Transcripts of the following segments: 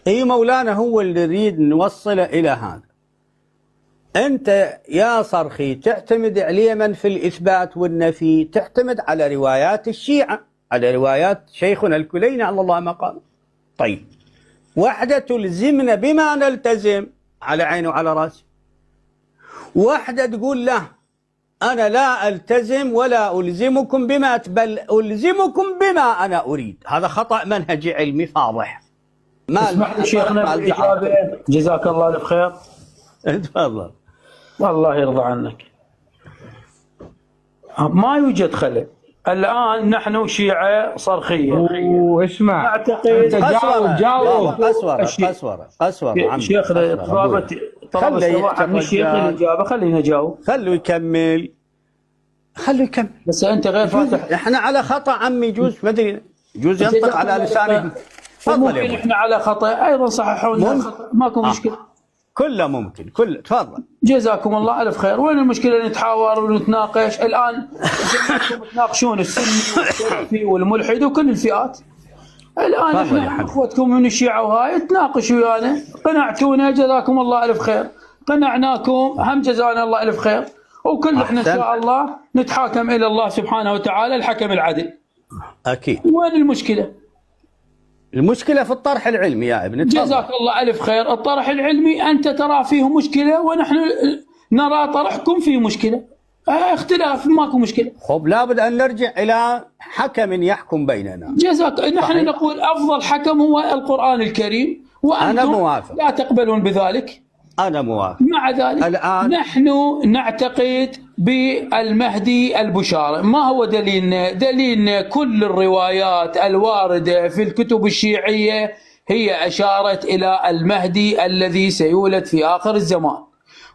اي مولانا، هو اللي نريد نوصله الى هذا. انت يا صرخي تعتمد عليه من في الاثبات والنفي، تعتمد على روايات الشيعة، على روايات شيخنا الكليني على الله مقامه. طيب، وحده تلزمنا بما نلتزم، على عيني وعلى راسي. وحده تقول له انا لا التزم ولا الزمكم بما بل الزمكم بما انا اريد. هذا خطأ منهجي علمي فاضح. ما اسمح لي شيخنا بالإجابة، جزاك الله الف خير. تفضل. والله يرضى عنك. ما يوجد خلل. الآن نحن شيعة صرخية. واسمع، نعتقد انت جاوب. قسورة شيخنا طلب السماح من الشيخ الإجابة، خلينا نجاوب. خلوا يكمل. بس أنت غير فاتح. احنا على خطأ عمي، يجوز ما ادري، يجوز ينطق على لسانه. تفضل يا احنا على خطأ أيضا، صححوا لنا الخطأ، ماكو مشكلة. كله ممكن، كله. تفضل. جزاكم الله الف خير. وين المشكله؟ نتحاور ونتناقش. الان جميعكم تناقشون السني والسلفي والملحد وكل الفئات. الان احنا اخوتكم من الشيعه وهاي تناقشوا ويانا، قنعتونا جزاكم الله الف خير، قنعناكم هم جزانا الله الف خير. وكل احنا ان شاء الله نتحاكم الى الله سبحانه وتعالى الحكم العدل. اكيد. وين المشكله؟ المشكلة في الطرح العلمي يا ابن. جزاك الله ألف خير. الطرح العلمي أنت ترى فيه مشكلة ونحن نرى طرحكم فيه مشكلة. اختلاف، ماكو مشكلة. خب، لابد أن نرجع إلى حكم يحكم بيننا. جزاك. نحن نقول أفضل حكم هو القرآن الكريم، وأنتم لا تقبلون بذلك. أنا موافق. مع ذلك الآن نحن نعتقد بالمهدي البشارة. ما هو دليلنا؟ دليلنا كل الروايات الواردة في الكتب الشيعية هي أشارت إلى المهدي الذي سيولد في آخر الزمان،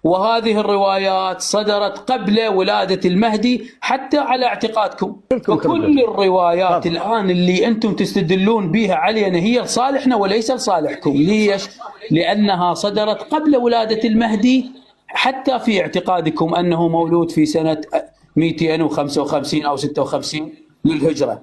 وهذه الروايات صدرت قبل ولادة المهدي حتى على اعتقادكم. وكل الروايات الآن اللي أنتم تستدلون بها علينا هي لصالحنا وليس لصالحكم. ليش؟ لأنها صدرت قبل ولادة المهدي، حتى في اعتقادكم أنه مولود في سنة 255 أو 56 للهجرة.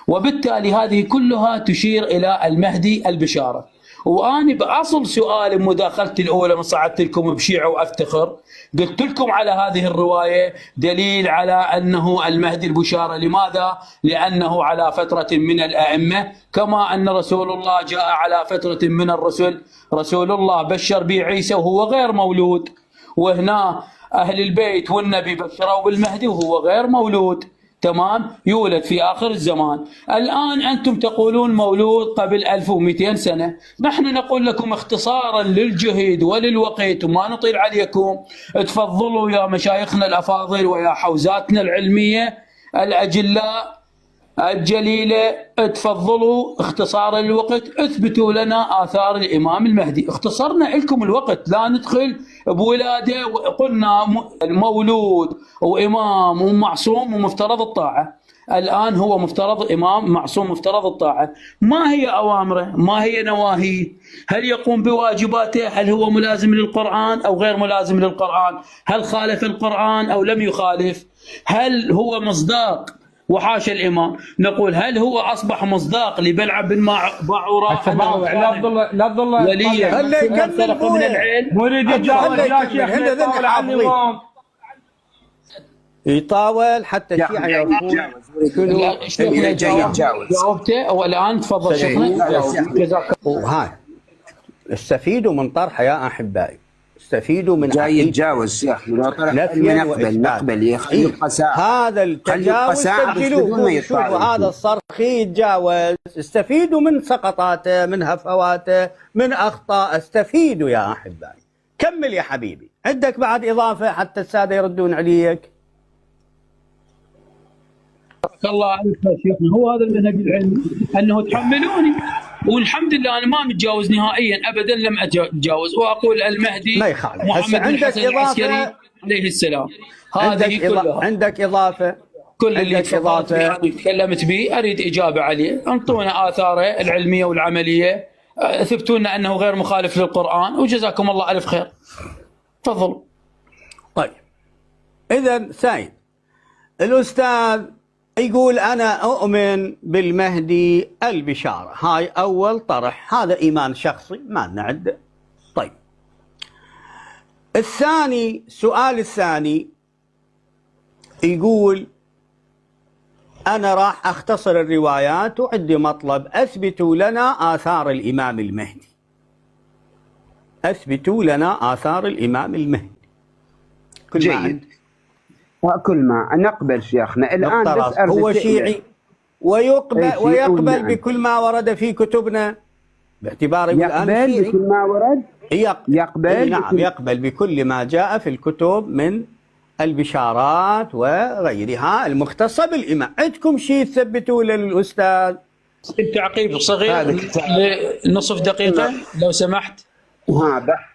وبالتالي هذه كلها تشير إلى المهدي البشارة. وأنا بأصل سؤال مداخلتي الأولى من صعدت لكم بشيعة وأفتخر، قلت لكم على هذه الرواية دليل على أنه المهدي البشارة. لماذا؟ لأنه على فترة من الأئمة، كما أن رسول الله جاء على فترة من الرسل. رسول الله بشر بعيسى وهو غير مولود، وهنا أهل البيت والنبي بشروا بالمهدي وهو غير مولود. تمام، يولد في آخر الزمان. الآن أنتم تقولون مولود قبل 1200 سنة. نحن نقول لكم اختصارا للجهد وللوقت وما نطيل عليكم، تفضلوا يا مشايخنا الأفاضل ويا حوزاتنا العلمية الأجلاء الجليلة، تفضلوا اختصارا للوقت، اثبتوا لنا آثار الإمام المهدي. اختصرنا لكم الوقت، لا ندخل بولادة. وقلنا المولود وإمام ومعصوم ومفترض الطاعة. الآن هو مفترض إمام معصوم مفترض الطاعة. ما هي أوامره؟ ما هي نواهيه؟ هل يقوم بواجباته؟ هل هو ملازم للقرآن أو غير ملازم للقرآن؟ هل خالف القرآن أو لم يخالف؟ هل هو مصداق؟ وحاشا الإمام نقول هل هو أصبح مصداق لبلع بن باعورة لا تظل وليا من العلم؟ مريد يتجاوز يا شيخ، يطاول حتى الشيعة يعرفون شنو جاوبته. والآن تفضل شيخنا. وهاي استفيدوا من طرحه يا أحبائي، استفيدوا من جاي يتجاوز شيخ نقبل يا اخي. هذا التجاوز سجلوه. شوفوا هذا الصرخي يتجاوز، استفيدوا من سقطاته، من هفواته، من أخطاء، استفيدوا يا أحبائي. كمل يا حبيبي، عندك بعد إضافة حتى السادة يردون عليك. الله عليك يا شيخنا، هو هذا المنهج العلمي، أنه تحملوني والحمد لله أنا ما متجاوز نهائيا ابدا، لم اتجاوز. واقول المهدي محمد بن حسن العسكري عليه السلام. هذه كلها عندك اضافه؟ كل اللي تكلمت به اريد اجابه عليه. انطونا اثاره العلميه والعمليه، اثبتوا لنا انه غير مخالف للقران، وجزاكم الله الف خير. تفضلوا. طيب اذا سعيد الاستاذ يقول أنا أؤمن بالمهدي البشارة. هاي أول طرح، هذا إيمان شخصي ما نعد. طيب الثاني، السؤال الثاني يقول أنا راح أختصر الروايات وعندي مطلب، أثبتوا لنا آثار الإمام المهدي. أثبتوا لنا آثار الإمام المهدي. كل ما جيد. وكل ما نقبل شيخنا الآن بس هو شيعي ويقبل نعم. بكل ما ورد في كتبنا، باعتباره الآن يقبل شيعي. بكل ما ورد. يقبل نعم، يقبل بكل ما جاء في الكتب من البشارات وغيرها المختصة بالإمام. عندكم شيء تثبتوا للأستاذ؟ تعقيب صغير لنصف دقيقة لو سمحت.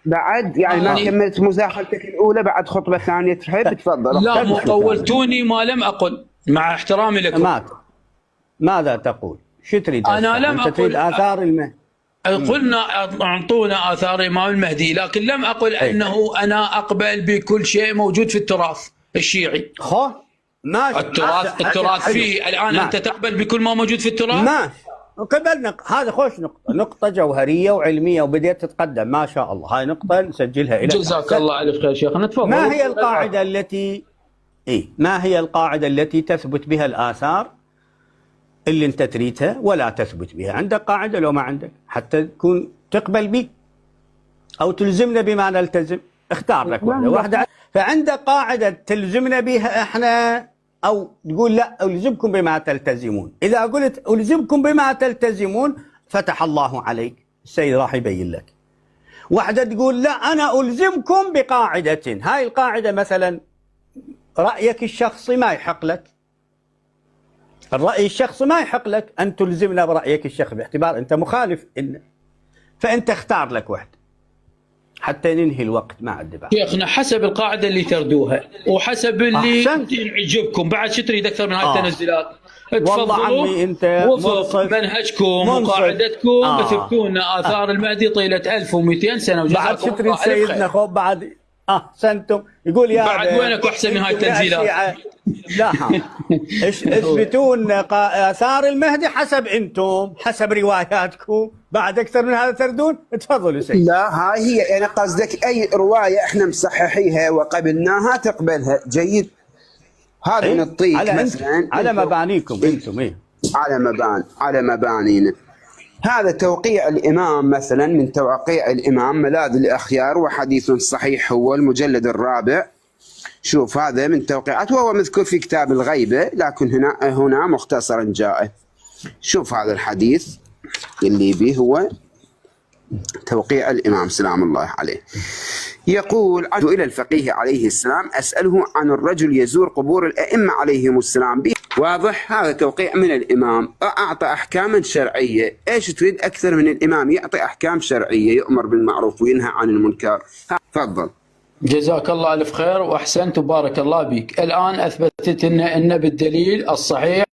بعد يعني ما كملت مداخلتك الأولى، بعد خطبة ثانية تحب تفضل. لا مو طولتوني ما لم أقل، مع احترامي لكم. ماذا تقول؟ شو تريد؟ أنا لم أقل تريد آثار المهدي. قلنا أعطونا آثار الإمام المهدي، لكن لم أقل أنه أنا أقبل بكل شيء موجود في التراث الشيعي. ماشي. التراث فيه الآن أنت تقبل بكل ما موجود في التراث؟ ماشي، قبلنا. هذا خوش نقطة جوهرية وعلمية وبديت تتقدم ما شاء الله. هاي نقطة نسجلها إلى جزاك الله ألف خير شيخنا. تفضل. ما هي القاعدة التي ما هي القاعدة التي تثبت بها الآثار اللي أنت تريدها ولا تثبت بها؟ عندك قاعدة لو ما عندك حتى تكون تقبل بي أو تلزمنا بما نلتزم؟ اختار لك واحدة. فعندك قاعدة تلزمنا بها احنا أو تقول لا ألزمكم بما تلتزمون. إذا قلت ألزمكم بما تلتزمون فتح الله عليك، السيد راح يبين لك. واحدة تقول لا أنا ألزمكم بقاعدة، هاي القاعدة مثلا رأيك الشخصي ما يحق لك، الرأي الشخصي ما يحق لك أن تلزمنا برأيك الشخصي باعتبار أنت مخالف فأنت اختار لك واحدة حتى ننهي الوقت. ما عندي بعد شيخنا حسب القاعدة اللي تردوها وحسب اللي يعجبكم. بعد شو تريد أكثر من هاي التنزلات؟ تفضلوا أنت وفق منهجكم وقاعدتكم اثبتوا لنا آثار المهدي طيلة 1200 سنة. بعد شو تريد سيدنا خوب؟ بعد أحسنتم. يقول يا بعد وينك أحسن من هاي التنزيلات؟ لا اثبتون آثار المهدي حسب انتم، حسب رواياتكم. بعد اكثر من هذا تردون؟ تفضلوا سيدي. لا هاي هي يعني قصدك اي روايه احنا مصححيها وقبلناها تقبلها. جيد. هذا نعطيك مثلا على مبانيكم انتم. على مبانينا. هذا توقيع الامام مثلا، من توقيع الامام ملاذ الاخيار وحديث صحيح، هو المجلد الرابع. شوف هذا من توقيعات، وهو مذكور في كتاب الغيبة، لكن هنا مختصرا جاء. شوف هذا الحديث اللي به هو توقيع الإمام سلام الله عليه. يقول عدوا إلى الفقيه عليه السلام أسأله عن الرجل يزور قبور الأئمة عليهم السلام به. واضح؟ هذا توقيع من الإمام، أعطى أحكاما شرعية. إيش تريد أكثر من الإمام يعطي أحكام شرعية، يؤمر بالمعروف وينهى عن المنكر. تفضل. جزاك الله ألف خير وأحسنت وبارك الله بك. الآن أثبتت أن بالدليل الصحيح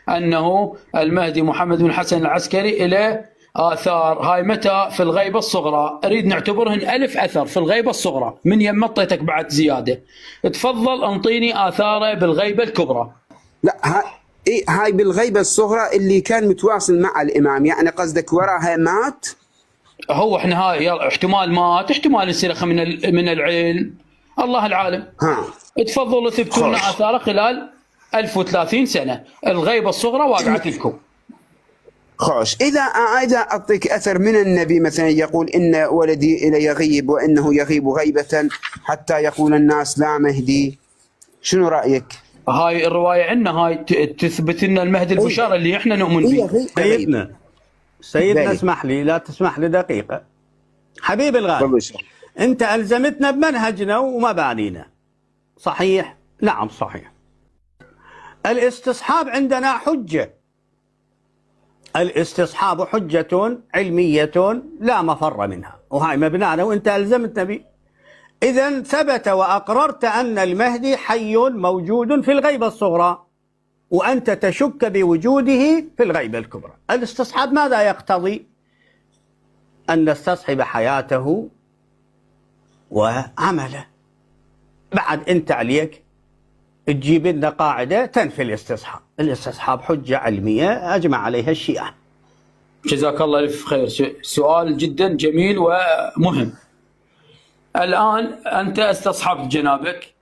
أنه المهدي محمد بن حسن العسكري إلى آثار. هاي متى؟ في الغيبة الصغرى. أريد نعتبرهن 1000 أثر في الغيبة الصغرى. من يمطيتك بعد زيادة. تفضل انطيني آثاره بالغيبة الكبرى. لا هاي بالغيبة الصغرى اللي كان متواصل مع الإمام، يعني قصدك وراها مات. هو احنا هاي احتمال مات، احتمال انسلخ من العلم، الله العالم. تفضلوا ثبتوا لنا آثاره خلال 1030 سنة. الغيبة الصغرى واقعت لكم. خوش. إذا أعطيك أثر من النبي مثلا يقول إن ولدي إلى يغيب وإنه يغيب غيبة حتى يقول الناس لا مهدي، شنو رأيك؟ هاي الرواية عندنا، هاي تثبت لنا المهدي البشارة اللي احنا نؤمن به. سيدنا اسمح لي، لا تسمح لي دقيقة حبيب الغالي. أنت ألزمتنا بمنهجنا ومبانينا، صحيح؟ نعم صحيح. الاستصحاب عندنا حجة، الاستصحاب حجة علمية لا مفر منها، وهاي مبنانا وأنت ألزمتنا به. إذن ثبت وأقررت أن المهدي حي موجود في الغيبة الصغرى، وأنت تشك بوجوده في الغيبة الكبرى. الاستصحاب ماذا يقتضي؟ أن نستصحب حياته وعمله. بعد أنت عليك تجيب لنا قاعدة تنفي الاستصحاب. الاستصحاب حجة علمية أجمع عليها الشيعة. جزاك الله ألف خير. سؤال جدا جميل ومهم. الآن أنت استصحبت جنابك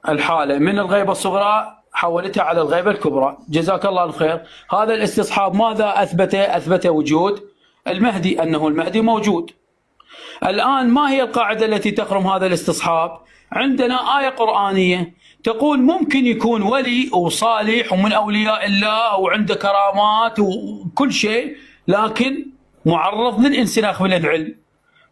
الحالة من الغيبة الصغرى حولتها على الغيبة الكبرى، جزاك الله الخير. هذا الاستصحاب ماذا أثبته؟ أثبت وجود المهدي، أنه المهدي موجود. الآن ما هي القاعدة التي تخرم هذا الاستصحاب؟ عندنا آية قرآنية تقول ممكن يكون ولي وصالح ومن أولياء الله وعنده كرامات وكل شيء، لكن معرض للانسلاخ من العلم.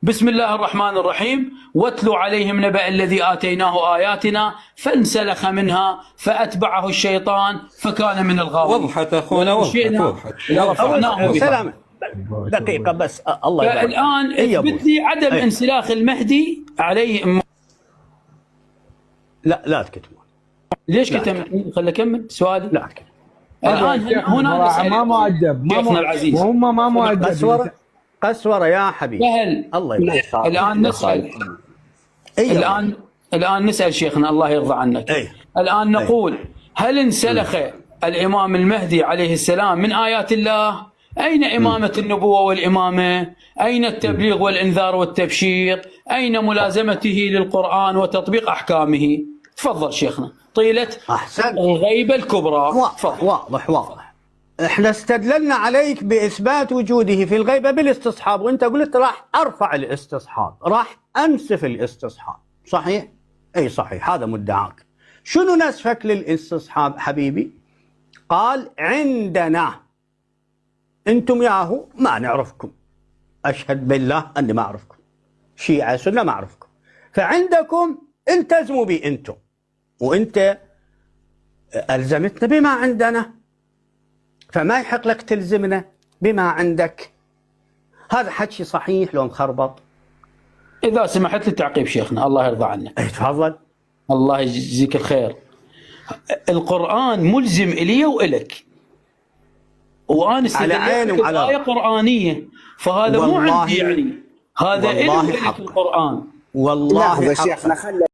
بسم الله الرحمن الرحيم: واتلوا عليهم نبأ الذي آتيناه آياتنا فانسلخ منها فأتبعه الشيطان فكان من الغاوين. وضحت أخونا، وضحت. سلام دقيقة بس، الله يبارك. الآن اثبت لي عدم انسلاخ المهدي عليه. لا تكتمون. ليش كتم؟ خليني أكمل سؤالي. لا تكتمون. الآن هنا نسأل ما مؤدب، شيخنا العزيز، وهم ما مؤدب. قسورة يا حبيبي. الله يبارك. الآن نسأل الآن نسأل شيخنا الله يرضى عنك. الآن نقول هل انسلخ الإمام المهدي عليه السلام من آيات الله؟ أين إمامة النبوة والإمامة؟ أين التبليغ والإنذار والتبشير؟ أين ملازمته للقرآن وتطبيق أحكامه؟ تفضل شيخنا طيلة الغيبة الكبرى. واضح. احنا استدللنا عليك بإثبات وجوده في الغيبة بالاستصحاب، وانت قلت راح أرفع الاستصحاب، راح أنسف الاستصحاب. صحيح؟ أي صحيح، هذا مدعاك. شنو نسفك للاستصحاب حبيبي؟ قال عندنا انتم ياهو ما نعرفكم، أشهد بالله أني ما أعرفكم، شيعة سنة ما أعرفكم، فعندكم التزموا بي انتم، وانت ألزمتنا بما عندنا، فما يحق لك تلزمنا بما عندك. هذا حكي صحيح لو مخربط؟ إذا سمحت لي تعقيب شيخنا الله يرضى عنك. تفضل. الله يجزيك الخير. القرآن ملزم إلي وإلك، وأنا على عيني وعلى آية قرآنية، فهذا مو عندي يعني، هذا إلي وإلك القرآن. والله لحظة شيخنا،